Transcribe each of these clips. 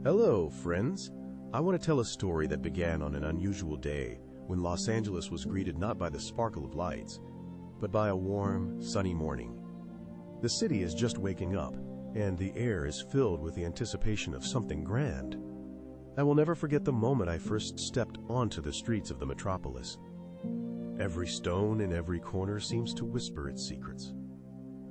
Hello, friends. I want to tell a story that began on an unusual day when Los Angeles was greeted not by the sparkle of lights, but by a warm, sunny morning. The city is just waking up, and the air is filled with the anticipation of something grand. I will never forget the moment I first stepped onto the streets of the metropolis. Every stone and every corner seems to whisper its secrets.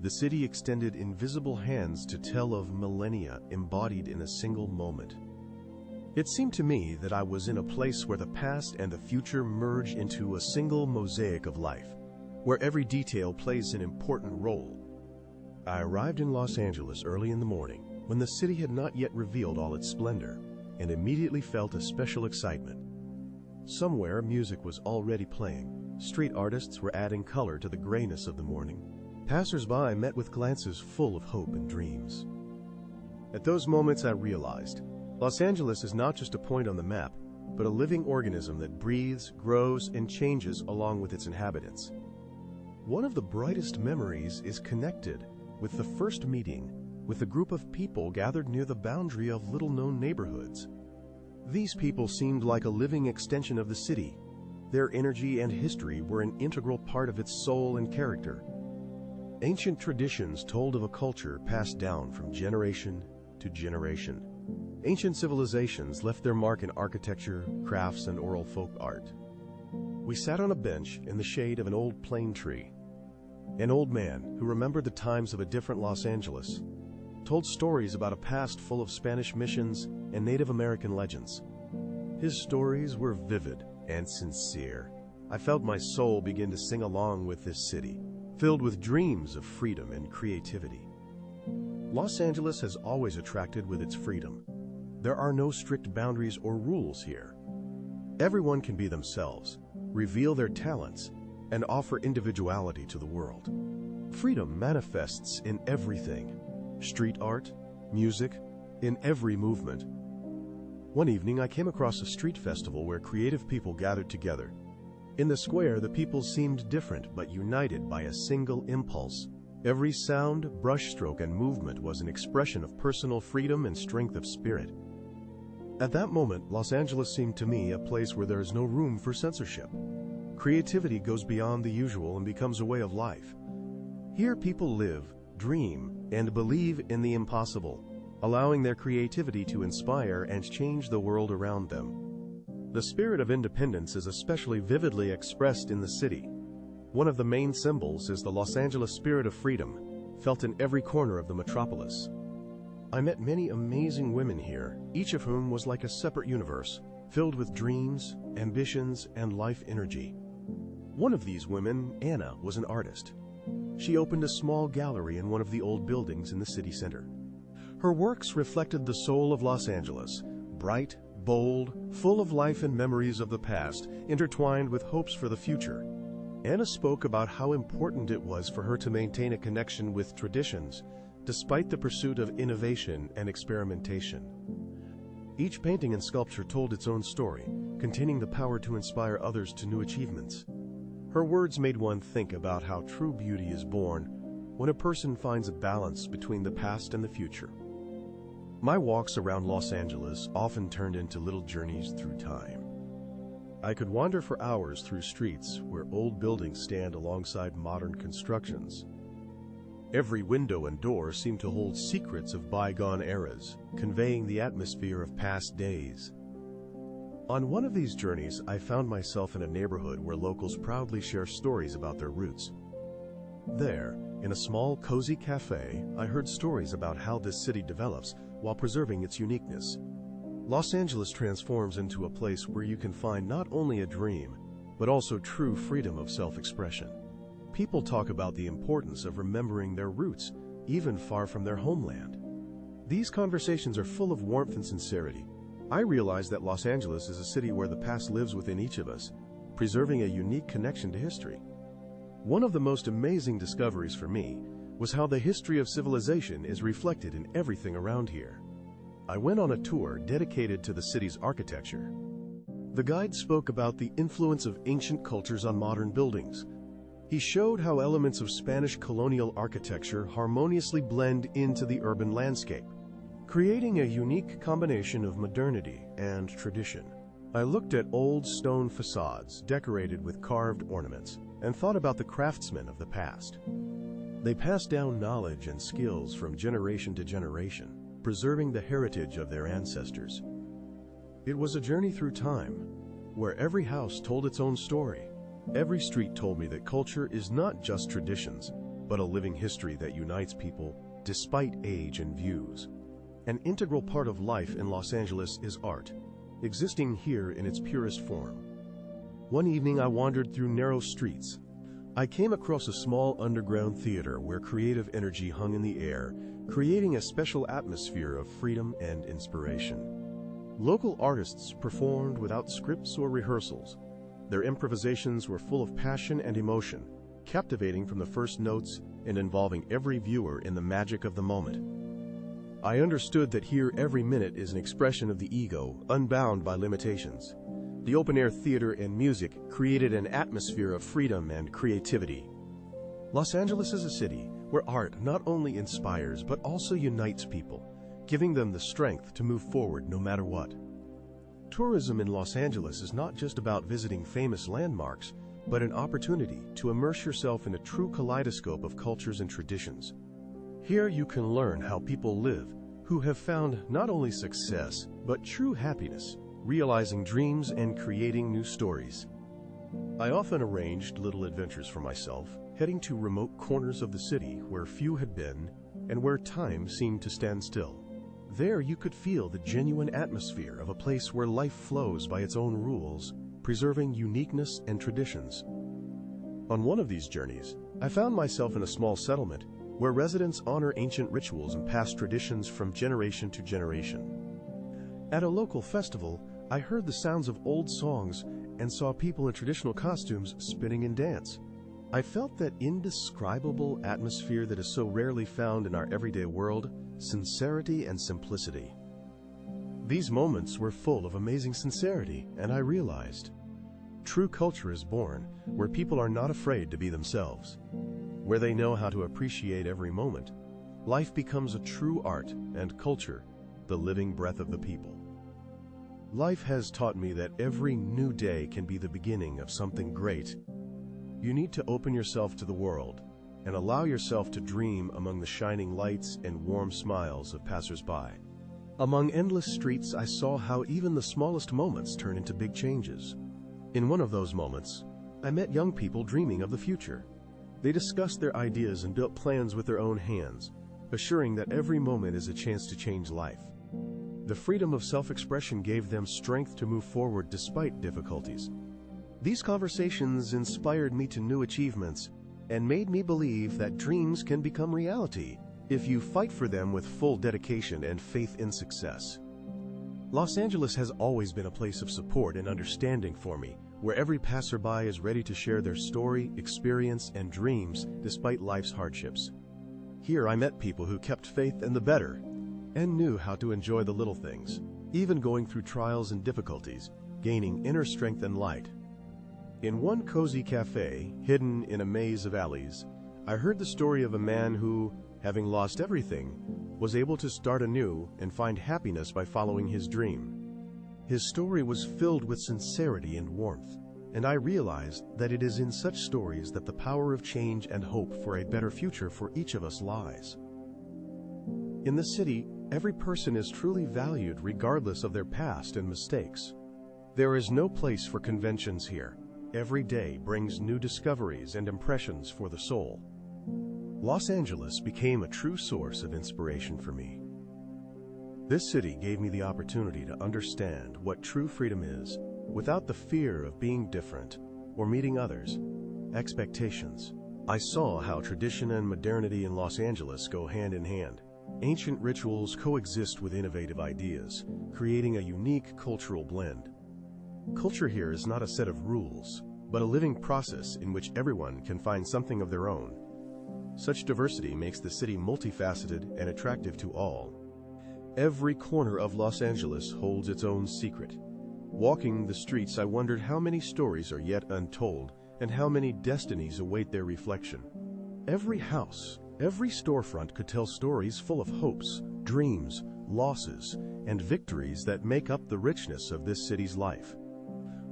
The city extended invisible hands to tell of millennia embodied in a single moment. It seemed to me that I was in a place where the past and the future merge into a single mosaic of life, where every detail plays an important role. I arrived in Los Angeles early in the morning, when the city had not yet revealed all its splendor, and immediately felt a special excitement. Somewhere music was already playing. Street artists were adding color to the grayness of the morning. Passers-by met with glances full of hope and dreams. At those moments I realized, Los Angeles is not just a point on the map, but a living organism that breathes, grows, and changes along with its inhabitants. One of the brightest memories is connected with the first meeting with a group of people gathered near the boundary of little-known neighborhoods. These people seemed like a living extension of the city. Their energy and history were an integral part of its soul and character. Ancient traditions told of a culture passed down from generation to generation. Ancient civilizations left their mark in architecture, crafts, and oral folk art. We sat on a bench in the shade of an old plane tree. An old man who remembered the times of a different Los Angeles told stories about a past full of Spanish missions and Native American legends. His stories were vivid and sincere. I felt my soul begin to sing along with this city, filled with dreams of freedom and creativity. Los Angeles has always attracted with its freedom. There are no strict boundaries or rules here. Everyone can be themselves, reveal their talents, and offer individuality to the world. Freedom manifests in everything: street art, music, in every movement. One evening I came across a street festival where creative people gathered together. In the square, the people seemed different but united by a single impulse. Every sound, brushstroke, and movement was an expression of personal freedom and strength of spirit. At that moment, Los Angeles seemed to me a place where there is no room for censorship. Creativity goes beyond the usual and becomes a way of life. Here people live, dream, and believe in the impossible, allowing their creativity to inspire and change the world around them. The spirit of independence is especially vividly expressed in the city. One of the main symbols is the Los Angeles spirit of freedom, felt in every corner of the metropolis. I met many amazing women here, each of whom was like a separate universe, filled with dreams, ambitions, and life energy. One of these women, Anna, was an artist. She opened a small gallery in one of the old buildings in the city center. Her works reflected the soul of Los Angeles, bright, bold, full of life and memories of the past, intertwined with hopes for the future. Anna spoke about how important it was for her to maintain a connection with traditions, despite the pursuit of innovation and experimentation. Each painting and sculpture told its own story, containing the power to inspire others to new achievements. Her words made one think about how true beauty is born when a person finds a balance between the past and the future. My walks around Los Angeles often turned into little journeys through time. I could wander for hours through streets where old buildings stand alongside modern constructions. Every window and door seemed to hold secrets of bygone eras, conveying the atmosphere of past days. On one of these journeys, I found myself in a neighborhood where locals proudly share stories about their roots. There, in a small, cozy cafe, I heard stories about how this city develops while preserving its uniqueness. Los Angeles transforms into a place where you can find not only a dream, but also true freedom of self-expression. People talk about the importance of remembering their roots, even far from their homeland. These conversations are full of warmth and sincerity. I realize that Los Angeles is a city where the past lives within each of us, preserving a unique connection to history. One of the most amazing discoveries for me was how the history of civilization is reflected in everything around here. I went on a tour dedicated to the city's architecture. The guide spoke about the influence of ancient cultures on modern buildings. He showed how elements of Spanish colonial architecture harmoniously blend into the urban landscape. creating a unique combination of modernity and tradition. I looked at old stone facades decorated with carved ornaments and thought about the craftsmen of the past. They passed down knowledge and skills from generation to generation, preserving the heritage of their ancestors. It was a journey through time, where every house told its own story. Every street told me that culture is not just traditions, but a living history that unites people despite age and views. An integral part of life in Los Angeles is art, existing here in its purest form. One evening I wandered through narrow streets. I came across a small underground theater where creative energy hung in the air, creating a special atmosphere of freedom and inspiration. Local artists performed without scripts or rehearsals. Their improvisations were full of passion and emotion, captivating from the first notes and involving every viewer in the magic of the moment. I understood that here every minute is an expression of the ego, unbound by limitations. The open-air theater and music created an atmosphere of freedom and creativity. Los Angeles is a city where art not only inspires but also unites people, giving them the strength to move forward no matter what. Tourism in Los Angeles is not just about visiting famous landmarks, but an opportunity to immerse yourself in a true kaleidoscope of cultures and traditions. Here you can learn how people live who have found not only success, but true happiness, realizing dreams and creating new stories. I often arranged little adventures for myself, heading to remote corners of the city where few had been and where time seemed to stand still. There you could feel the genuine atmosphere of a place where life flows by its own rules, preserving uniqueness and traditions. On one of these journeys, I found myself in a small settlement where residents honor ancient rituals and pass traditions from generation to generation. At a local festival, I heard the sounds of old songs and saw people in traditional costumes spinning in dance. I felt that indescribable atmosphere that is so rarely found in our everyday world, sincerity and simplicity. These moments were full of amazing sincerity, and I realized true culture is born where people are not afraid to be themselves. Where they know how to appreciate every moment, life becomes a true art, and culture, the living breath of the people. Life has taught me that every new day can be the beginning of something great. You need to open yourself to the world and allow yourself to dream among the shining lights and warm smiles of passers-by. Among endless streets, I saw how even the smallest moments turn into big changes. In one of those moments, I met young people dreaming of the future. They discussed their ideas and built plans with their own hands, assuring that every moment is a chance to change life. The freedom of self-expression gave them strength to move forward despite difficulties. These conversations inspired me to new achievements and made me believe that dreams can become reality if you fight for them with full dedication and faith in success. Los Angeles has always been a place of support and understanding for me, where every passerby is ready to share their story, experience, and dreams despite life's hardships. Here I met people who kept faith in the better and knew how to enjoy the little things, even going through trials and difficulties, gaining inner strength and light. In one cozy cafe, hidden in a maze of alleys, I heard the story of a man who, having lost everything, was able to start anew and find happiness by following his dream. His story was filled with sincerity and warmth, and I realized that it is in such stories that the power of change and hope for a better future for each of us lies. In the city, every person is truly valued regardless of their past and mistakes. There is no place for conventions here. Every day brings new discoveries and impressions for the soul. Los Angeles became a true source of inspiration for me. This city gave me the opportunity to understand what true freedom is without the fear of being different or meeting others' expectations. I saw how tradition and modernity in Los Angeles go hand in hand. Ancient rituals coexist with innovative ideas, creating a unique cultural blend. Culture here is not a set of rules, but a living process in which everyone can find something of their own. Such diversity makes the city multifaceted and attractive to all. Every corner of Los Angeles holds its own secret. Walking the streets, I wondered how many stories are yet untold and how many destinies await their reflection. Every house, every storefront could tell stories full of hopes, dreams, losses, and victories that make up the richness of this city's life.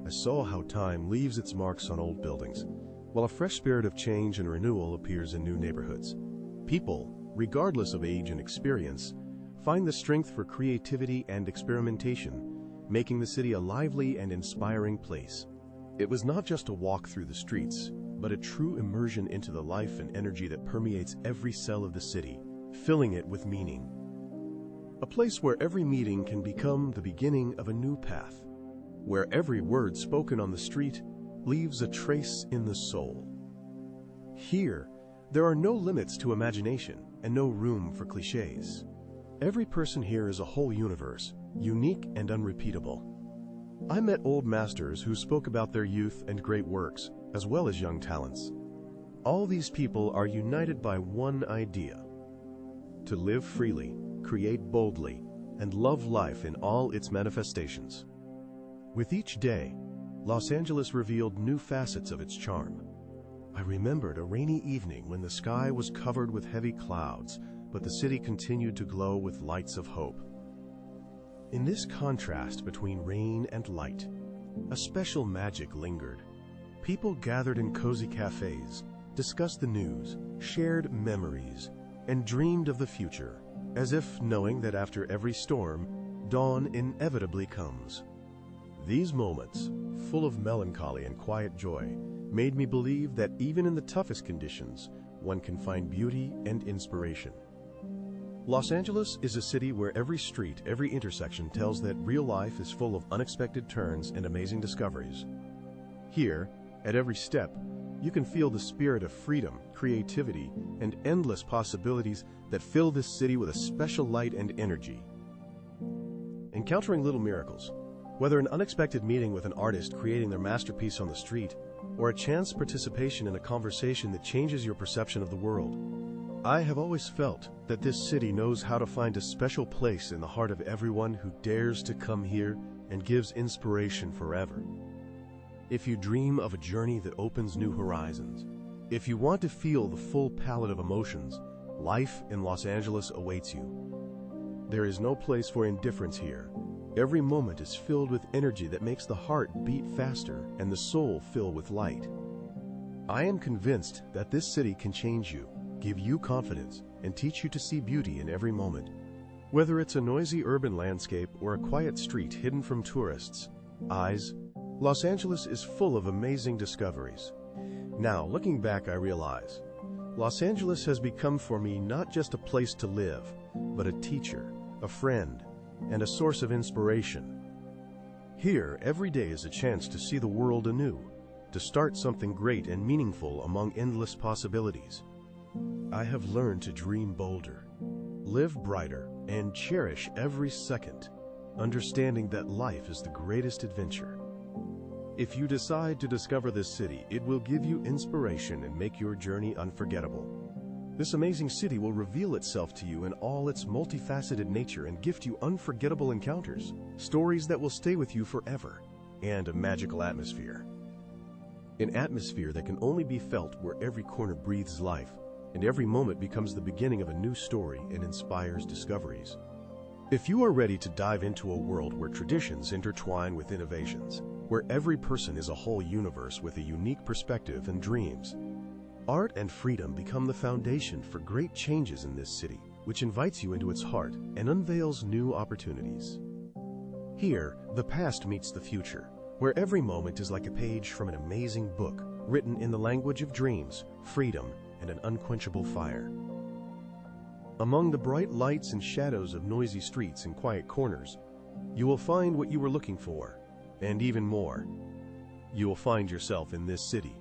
I saw how time leaves its marks on old buildings, while a fresh spirit of change and renewal appears in new neighborhoods. People, regardless of age and experience, find the strength for creativity and experimentation, making the city a lively and inspiring place. It was not just a walk through the streets, but a true immersion into the life and energy that permeates every cell of the city, filling it with meaning. A place where every meeting can become the beginning of a new path, where every word spoken on the street leaves a trace in the soul. Here, there are no limits to imagination and no room for cliches. Every person here is a whole universe, unique and unrepeatable. I met old masters who spoke about their youth and great works, as well as young talents. All these people are united by one idea: to live freely, create boldly, and love life in all its manifestations. With each day, Los Angeles revealed new facets of its charm. I remembered a rainy evening when the sky was covered with heavy clouds, but the city continued to glow with lights of hope. In this contrast between rain and light, a special magic lingered. People gathered in cozy cafes, discussed the news, shared memories, and dreamed of the future, as if knowing that after every storm, dawn inevitably comes. These moments, full of melancholy and quiet joy, made me believe that even in the toughest conditions, one can find beauty and inspiration. Los Angeles is a city where every street, every intersection tells that real life is full of unexpected turns and amazing discoveries. Here, at every step, you can feel the spirit of freedom, creativity, and endless possibilities that fill this city with a special light and energy. Encountering little miracles, whether an unexpected meeting with an artist creating their masterpiece on the street, or a chance participation in a conversation that changes your perception of the world, I have always felt that this city knows how to find a special place in the heart of everyone who dares to come here and gives inspiration forever. If you dream of a journey that opens new horizons, if you want to feel the full palette of emotions, life in Los Angeles awaits you. There is no place for indifference here. Every moment is filled with energy that makes the heart beat faster and the soul fill with light. I am convinced that this city can change you, give you confidence, and teach you to see beauty in every moment. Whether it's a noisy urban landscape or a quiet street hidden from tourists' eyes, Los Angeles is full of amazing discoveries. Now, looking back, I realize Los Angeles has become for me not just a place to live, but a teacher, a friend, and a source of inspiration. Here, every day is a chance to see the world anew, to start something great and meaningful among endless possibilities. I have learned to dream bolder, live brighter, and cherish every second, understanding that life is the greatest adventure. If you decide to discover this city, it will give you inspiration and make your journey unforgettable. This amazing city will reveal itself to you in all its multifaceted nature and gift you unforgettable encounters, stories that will stay with you forever, and a magical atmosphere. An atmosphere that can only be felt where every corner breathes life, and every moment becomes the beginning of a new story and inspires discoveries. If you are ready to dive into a world where traditions intertwine with innovations, where every person is a whole universe with a unique perspective and dreams, art and freedom become the foundation for great changes in this city, which invites you into its heart and unveils new opportunities. Here, the past meets the future, where every moment is like a page from an amazing book, written in the language of dreams, freedom, and an unquenchable fire. Among the bright lights and shadows of noisy streets and quiet corners, you will find what you were looking for, and even more. You will find yourself in this city,